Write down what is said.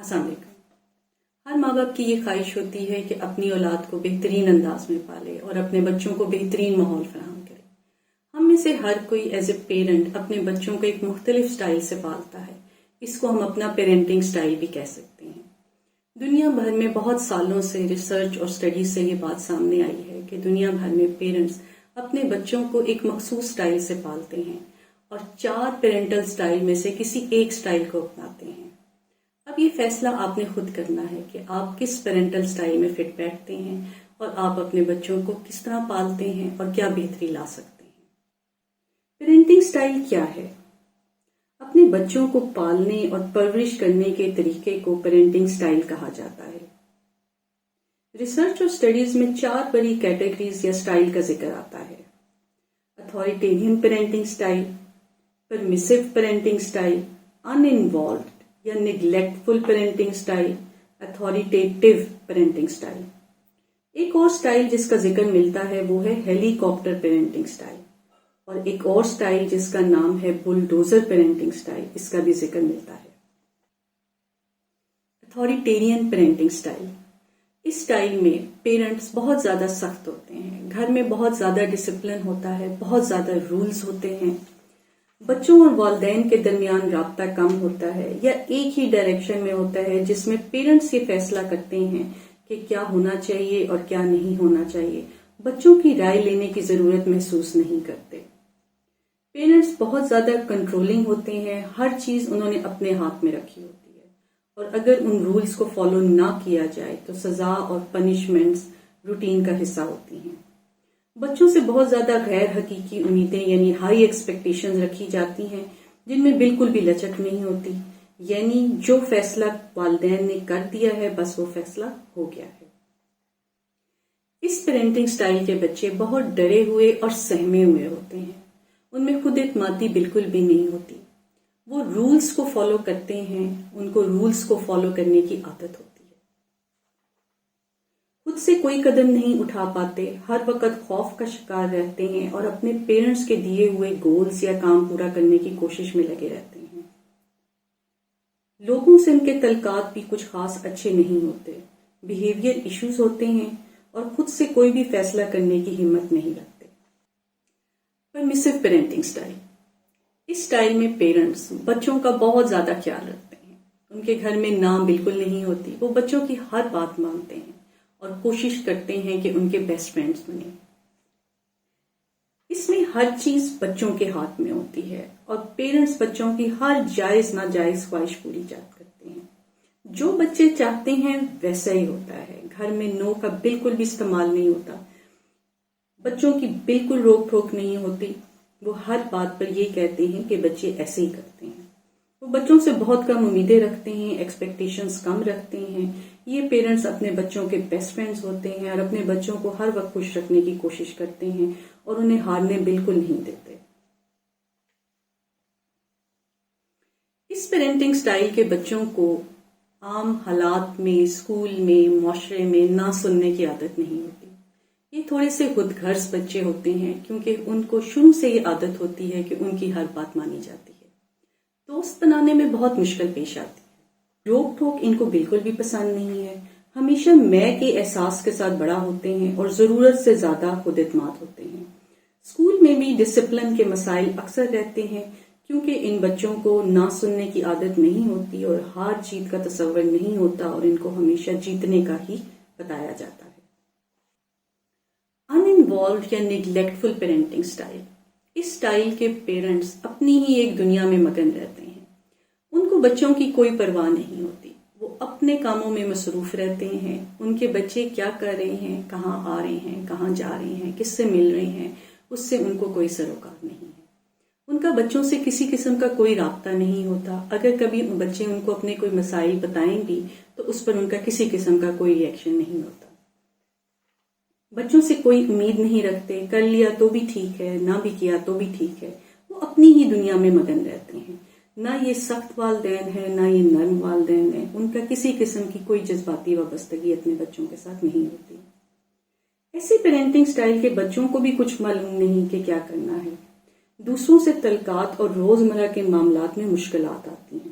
السلام علیکم۔ ہر ماں باپ کی یہ خواہش ہوتی ہے کہ اپنی اولاد کو بہترین انداز میں پالے اور اپنے بچوں کو بہترین ماحول فراہم کرے۔ ہم میں سے ہر کوئی ایز اے پیرنٹ اپنے بچوں کو ایک مختلف سٹائل سے پالتا ہے۔ اس کو ہم اپنا پیرنٹنگ سٹائل بھی کہہ سکتے ہیں۔ دنیا بھر میں بہت سالوں سے ریسرچ اور سٹڈیز سے یہ بات سامنے آئی ہے کہ دنیا بھر میں پیرنٹس اپنے بچوں کو ایک مخصوص سٹائل سے پالتے ہیں اور 4 پیرنٹل سٹائل میں سے کسی ایک سٹائل کو اپناتے ہیں۔ اب یہ فیصلہ آپ نے خود کرنا ہے کہ آپ کس پیرنٹل سٹائل میں فٹ بیٹھتے ہیں اور آپ اپنے بچوں کو کس طرح پالتے ہیں اور کیا بہتری لا سکتے ہیں۔ پیرنٹنگ سٹائل کیا ہے؟ اپنے بچوں کو پالنے اور پرورش کرنے کے طریقے کو پیرنٹنگ سٹائل کہا جاتا ہے۔ ریسرچ اور سٹڈیز میں 4 بڑی کیٹیگریز یا سٹائل کا ذکر آتا ہے: authoritarian parenting style, permissive parenting style, uninvolved یا neglectful parenting style, authoritative parenting style. ایک اور سٹائل جس کا ذکر ملتا ہے وہ ہے ہیلی کاپٹر پیرنٹنگ سٹائل، اور ایک اور سٹائل جس کا نام ہے بلڈوزر پیرنٹنگ سٹائل، اس کا بھی ذکر ملتا ہے۔ اتھارٹیرین پیرنٹنگ سٹائل، اس سٹائل میں پیرنٹس بہت زیادہ سخت ہوتے ہیں، گھر میں بہت زیادہ ڈسپلن ہوتا ہے، بہت زیادہ رولز ہوتے ہیں، بچوں اور والدین کے درمیان رابطہ کم ہوتا ہے یا ایک ہی ڈائریکشن میں ہوتا ہے، جس میں پیرنٹس یہ فیصلہ کرتے ہیں کہ کیا ہونا چاہیے اور کیا نہیں ہونا چاہیے۔ بچوں کی رائے لینے کی ضرورت محسوس نہیں کرتے۔ پیرنٹس بہت زیادہ کنٹرولنگ ہوتے ہیں، ہر چیز انہوں نے اپنے ہاتھ میں رکھی ہوتی ہے، اور اگر ان رولز کو فالو نہ کیا جائے تو سزا اور پنشمنٹس روٹین کا حصہ ہوتی ہیں۔ بچوں سے بہت زیادہ غیر حقیقی امیدیں یعنی ہائی ایکسپیکٹیشنز رکھی جاتی ہیں، جن میں بالکل بھی لچک نہیں ہوتی، یعنی جو فیصلہ والدین نے کر دیا ہے بس وہ فیصلہ ہو گیا ہے۔ اس پیرنٹنگ سٹائل کے بچے بہت ڈرے ہوئے اور سہمے ہوئے ہوتے ہیں، ان میں خود اعتمادی بالکل بھی نہیں ہوتی۔ وہ رولز کو فالو کرتے ہیں، ان کو رولز کو فالو کرنے کی عادت ہوتی ہے۔ خود سے کوئی قدم نہیں اٹھا پاتے، ہر وقت خوف کا شکار رہتے ہیں اور اپنے پیرنٹس کے دیے ہوئے گولز یا کام پورا کرنے کی کوشش میں لگے رہتے ہیں۔ لوگوں سے ان کے تعلقات بھی کچھ خاص اچھے نہیں ہوتے، بیہیویئر ایشوز ہوتے ہیں اور خود سے کوئی بھی فیصلہ کرنے کی ہمت نہیں رکھتے۔ پرمیسو پیرنٹنگ سٹائل، اس سٹائل میں پیرنٹس بچوں کا بہت زیادہ خیال رکھتے ہیں، ان کے گھر میں نہ بالکل نہیں ہوتی، وہ بچوں کی ہر بات مانتے ہیں اور کوشش کرتے ہیں کہ ان کے بیسٹ فرینڈز بنیں۔ اس میں ہر چیز بچوں کے ہاتھ میں ہوتی ہے اور پیرنٹس بچوں کی ہر جائز ناجائز خواہش پوری کرتے ہیں۔ جو بچے چاہتے ہیں ویسا ہی ہوتا ہے، گھر میں نو کا بالکل بھی استعمال نہیں ہوتا، بچوں کی بالکل روک ٹوک نہیں ہوتی، وہ ہر بات پر یہ کہتے ہیں کہ بچے ایسے ہی کرتے ہیں۔ وہ بچوں سے بہت کم امیدیں رکھتے ہیں، ایکسپیکٹیشنز کم رکھتے ہیں۔ یہ پیرنٹس اپنے بچوں کے بیسٹ فرینڈز ہوتے ہیں اور اپنے بچوں کو ہر وقت خوش رکھنے کی کوشش کرتے ہیں اور انہیں ہارنے بالکل نہیں دیتے۔ اس پیرنٹنگ سٹائل کے بچوں کو عام حالات میں، اسکول میں، معاشرے میں نہ سننے کی عادت نہیں ہوتی۔ یہ تھوڑے سے خود غرض بچے ہوتے ہیں کیونکہ ان کو شروع سے یہ عادت ہوتی ہے کہ ان کی ہر بات مانی جاتی ہے۔ دوست بنانے میں بہت مشکل پیش آتی ہے، روک ٹوک ان کو بالکل بھی پسند نہیں ہے، ہمیشہ میں کے احساس کے ساتھ بڑا ہوتے ہیں اور ضرورت سے زیادہ خود اعتماد ہوتے ہیں۔ اسکول میں بھی ڈسپلن کے مسائل اکثر رہتے ہیں کیونکہ ان بچوں کو نہ سننے کی عادت نہیں ہوتی اور ہار جیت کا تصور نہیں ہوتا اور ان کو ہمیشہ جیتنے کا ہی بتایا جاتا ہے۔ ان انوالوڈ یا نیگلیکٹفل پیرنٹنگ سٹائل، اس سٹائل کے پیرنٹس اپنی ہی ایک دنیا میں مگن رہتے ہیں، ان کو بچوں کی کوئی پرواہ نہیں ہوتی، وہ اپنے کاموں میں مصروف رہتے ہیں، ان کے بچے کیا کر رہے ہیں، کہاں آ رہے ہیں، کہاں جا رہے ہیں، کس سے مل رہے ہیں، اس سے ان کو کوئی سروکار نہیں ہے۔ ان کا بچوں سے کسی قسم کا کوئی رابطہ نہیں ہوتا، اگر کبھی بچے ان کو اپنے کوئی مسائل بتائیں بھی تو اس پر ان کا کسی قسم کا کوئی ری ایکشن نہیں ہوتا۔ بچوں سے کوئی امید نہیں رکھتے، کر لیا تو بھی ٹھیک ہے، نہ بھی کیا تو بھی ٹھیک ہے، وہ اپنی ہی دنیا میں مگن رہتے ہیں۔ نہ یہ سخت والدین ہیں، نہ یہ نرم والدین ہیں، ان کا کسی قسم کی کوئی جذباتی وابستگی اپنے بچوں کے ساتھ نہیں ہوتی۔ ایسی پیرنٹنگ سٹائل کے بچوں کو بھی کچھ معلوم نہیں کہ کیا کرنا ہے۔ دوسروں سے تعلقات اور روزمرہ کے معاملات میں مشکلات آتی ہیں،